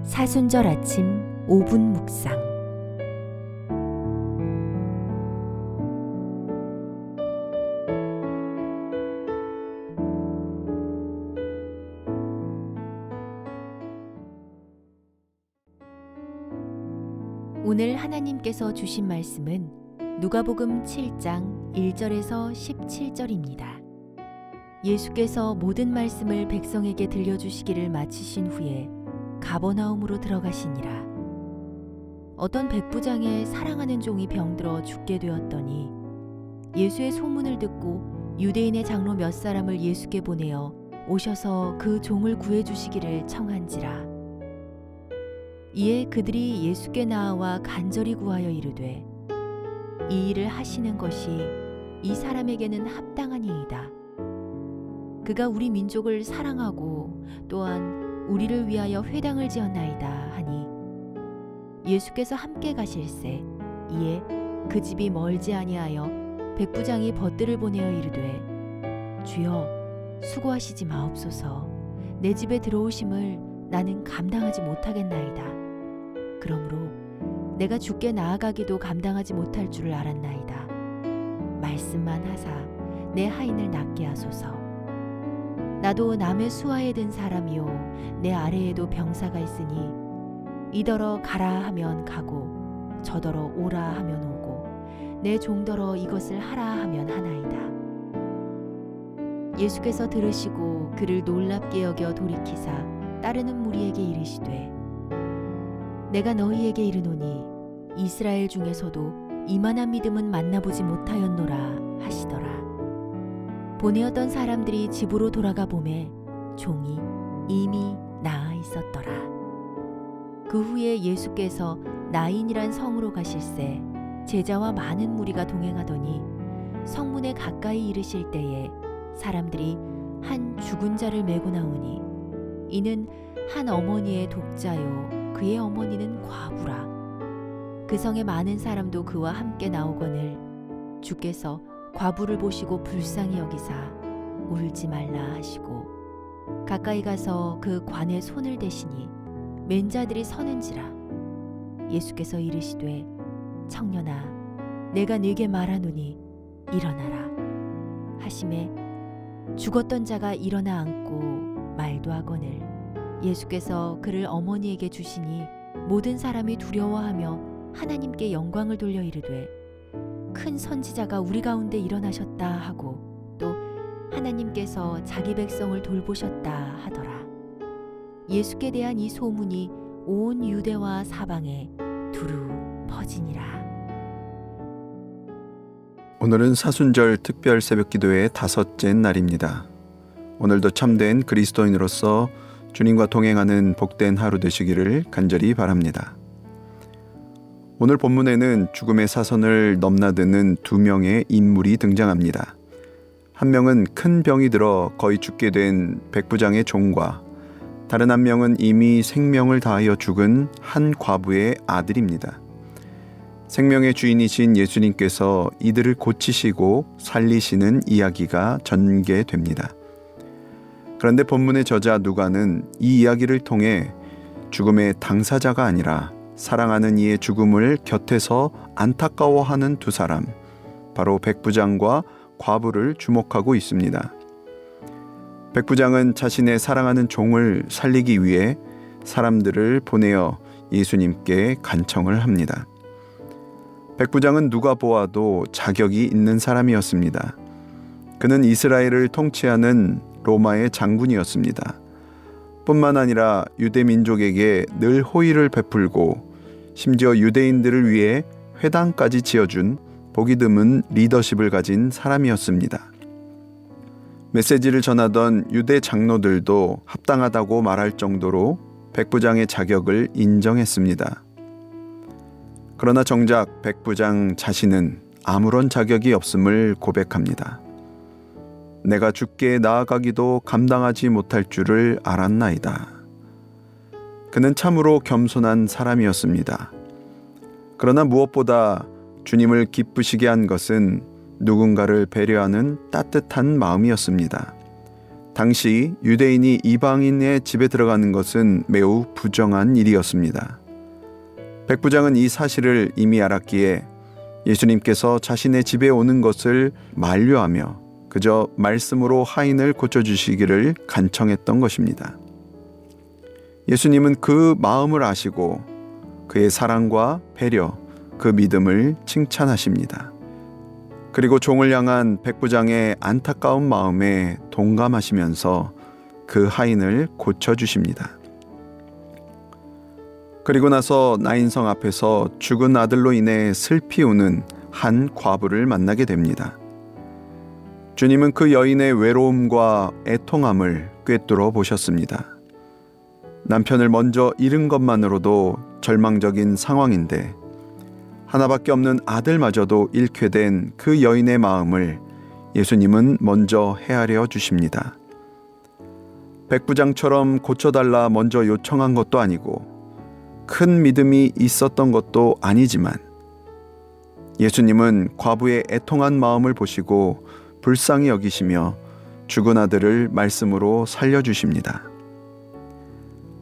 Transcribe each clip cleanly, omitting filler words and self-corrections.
사순절 아침 5분 묵상. 오늘 하나님께서 주신 말씀은 누가복음 7장 1절에서 17절입니다. 예수께서 모든 말씀을 백성에게 들려주시기를 마치신 후에 가버나움으로 들어가시니라. 어떤 백부장의 사랑하는 종이 병들어 죽게 되었더니 예수의 소문을 듣고 유대인의 장로 몇 사람을 예수께 보내어 오셔서 그 종을 구해주시기를 청한지라. 이에 그들이 예수께 나아와 간절히 구하여 이르되 이 일을 하시는 것이 이 사람에게는 합당하니이다. 그가 우리 민족을 사랑하고 또한 우리를 위하여 회당을 지었나이다 하니 예수께서 함께 가실새 이에 그 집이 멀지 아니하여 백부장이 벗들을 보내어 이르되 주여 수고하시지 마옵소서. 내 집에 들어오심을 나는 감당하지 못하겠나이다. 그러므로 내가 주께 나아가기도 감당하지 못할 줄을 알았나이다. 말씀만 하사 내 하인을 낫게 하소서. 나도 남의 수하에 든 사람이요 내 아래에도 병사가 있으니 이더러 가라 하면 가고 저더러 오라 하면 오고 내 종더러 이것을 하라 하면 하나이다. 예수께서 들으시고 그를 놀랍게 여겨 돌이키사 따르는 무리에게 이르시되 내가 너희에게 이르노니 이스라엘 중에서도 이만한 믿음은 만나보지 못하였노라 하시더라. 보내었던 사람들이 집으로 돌아가 보매 종이 이미 나아 있었더라. 그 후에 예수께서 나인이란 성으로 가실새 제자와 많은 무리가 동행하더니 성문에 가까이 이르실 때에 사람들이 한 죽은 자를 메고 나오니 이는 한 어머니의 독자요 그의 어머니는 과부라. 그 성에 많은 사람도 그와 함께 나오거늘 주께서 과부를 보시고 불쌍히 여기사 울지 말라 하시고 가까이 가서 그 관에 손을 대시니 맨 자들이 서는지라. 예수께서 이르시되 청년아 내가 네게 말하노니 일어나라 하시매 죽었던 자가 일어나 앉고 말도 하거늘 예수께서 그를 어머니에게 주시니 모든 사람이 두려워하며 하나님께 영광을 돌려 이르되 큰 선지자가 우리 가운데 일어나셨다 하고 또 하나님께서 자기 백성을 돌보셨다 하더라. 예수께 대한 이 소문이 온 유대와 사방에 두루 퍼지니라. 오늘은 사순절 특별 새벽기도의 5째 날입니다. 오늘도 참된 그리스도인으로서 주님과 동행하는 복된 하루 되시기를 간절히 바랍니다. 오늘 본문에는 죽음의 사선을 넘나드는 2명의 인물이 등장합니다. 한 명은 큰 병이 들어 거의 죽게 된 백부장의 종과 다른 한 명은 이미 생명을 다하여 죽은 한 과부의 아들입니다. 생명의 주인이신 예수님께서 이들을 고치시고 살리시는 이야기가 전개됩니다. 그런데 본문의 저자 누가는 이 이야기를 통해 죽음의 당사자가 아니라 사랑하는 이의 죽음을 곁에서 안타까워하는 두 사람, 바로 백부장과 과부를 주목하고 있습니다. 백부장은 자신의 사랑하는 종을 살리기 위해 사람들을 보내어 예수님께 간청을 합니다. 백부장은 누가 보아도 자격이 있는 사람이었습니다. 그는 이스라엘을 통치하는 로마의 장군이었습니다. 뿐만 아니라 유대 민족에게 늘 호의를 베풀고 심지어 유대인들을 위해 회당까지 지어준 보기 드문 리더십을 가진 사람이었습니다. 메시지를 전하던 유대 장로들도 합당하다고 말할 정도로 백부장의 자격을 인정했습니다. 그러나 정작 백부장 자신은 아무런 자격이 없음을 고백합니다. 내가 주께 나아가기도 감당하지 못할 줄을 알았나이다. 그는 참으로 겸손한 사람이었습니다. 그러나 무엇보다 주님을 기쁘시게 한 것은 누군가를 배려하는 따뜻한 마음이었습니다. 당시 유대인이 이방인의 집에 들어가는 것은 매우 부정한 일이었습니다. 백부장은 이 사실을 이미 알았기에 예수님께서 자신의 집에 오는 것을 만류하며 그저 말씀으로 하인을 고쳐주시기를 간청했던 것입니다. 예수님은 그 마음을 아시고 그의 사랑과 배려, 그 믿음을 칭찬하십니다. 그리고 종을 향한 백부장의 안타까운 마음에 동감하시면서 그 하인을 고쳐주십니다. 그리고 나서 나인성 앞에서 죽은 아들로 인해 슬피 우는 한 과부를 만나게 됩니다. 주님은 그 여인의 외로움과 애통함을 꿰뚫어 보셨습니다. 남편을 먼저 잃은 것만으로도 절망적인 상황인데 하나밖에 없는 아들마저도 잃게 된 그 여인의 마음을 예수님은 먼저 헤아려 주십니다. 백부장처럼 고쳐달라 먼저 요청한 것도 아니고 큰 믿음이 있었던 것도 아니지만 예수님은 과부의 애통한 마음을 보시고 불쌍히 여기시며 죽은 아들을 말씀으로 살려주십니다.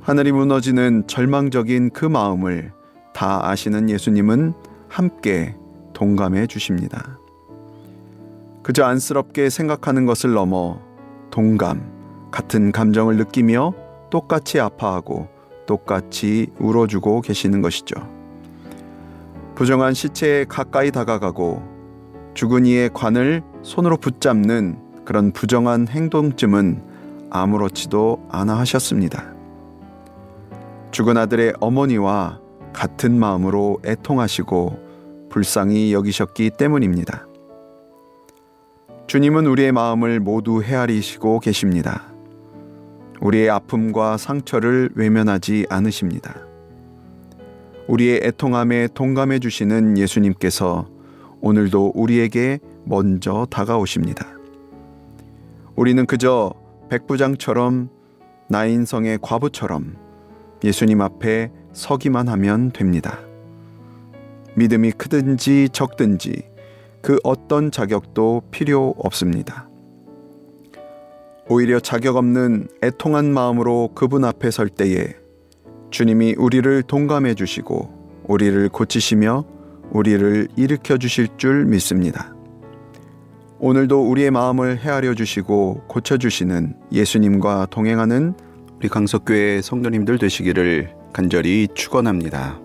하늘이 무너지는 절망적인 그 마음을 다 아시는 예수님은 함께 동감해 주십니다. 그저 안쓰럽게 생각하는 것을 넘어 동감, 같은 감정을 느끼며 똑같이 아파하고 똑같이 울어주고 계시는 것이죠. 부정한 시체에 가까이 다가가고 죽은 이의 관을 손으로 붙잡는 그런 부정한 행동쯤은 아무렇지도 않아 하셨습니다. 죽은 아들의 어머니와 같은 마음으로 애통하시고 불쌍히 여기셨기 때문입니다. 주님은 우리의 마음을 모두 헤아리시고 계십니다. 우리의 아픔과 상처를 외면하지 않으십니다. 우리의 애통함에 동감해 주시는 예수님께서 오늘도 우리에게 먼저 다가오십니다. 우리는 그저 백부장처럼 나인성의 과부처럼 예수님 앞에 서기만 하면 됩니다. 믿음이 크든지 적든지 그 어떤 자격도 필요 없습니다. 오히려 자격 없는 애통한 마음으로 그분 앞에 설 때에 주님이 우리를 동감해 주시고 우리를 고치시며 우리를 일으켜 주실 줄 믿습니다. 오늘도 우리의 마음을 헤아려 주시고 고쳐 주시는 예수님과 동행하는 우리 강석교회 성도님들 되시기를 간절히 축원합니다.